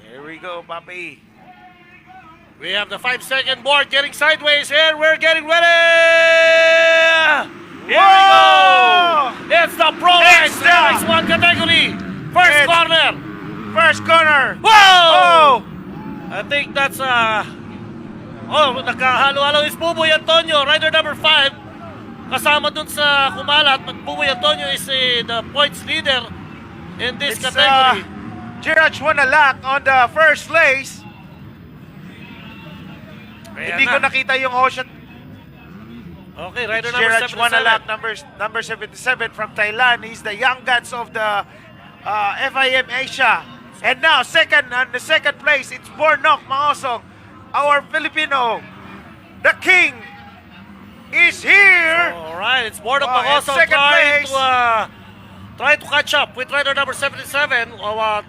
Here we go, Papi. We have the 5-second board getting sideways here. We're getting ready. Here we go. It's the Prolites MX1 category. First corner. First corner. Whoa! I think that's nakahalo-halo is Buboy Antonio, rider number 5. Kasama dun sa kumalat. Buboy Antonio is the points leader in this category. Jiraj won a lap on the first race. Hindi ko nakita yung Ocean. Okay, rider number Jiraj 77. won a lap, number 77 from Thailand. He's the young guns of the FIM Asia. And now, on the second place, it's Bornok Maosong, our Filipino. The king is here. All right, it's Bornok Wow, Maosong second place. trying to catch up with rider number 77. Girard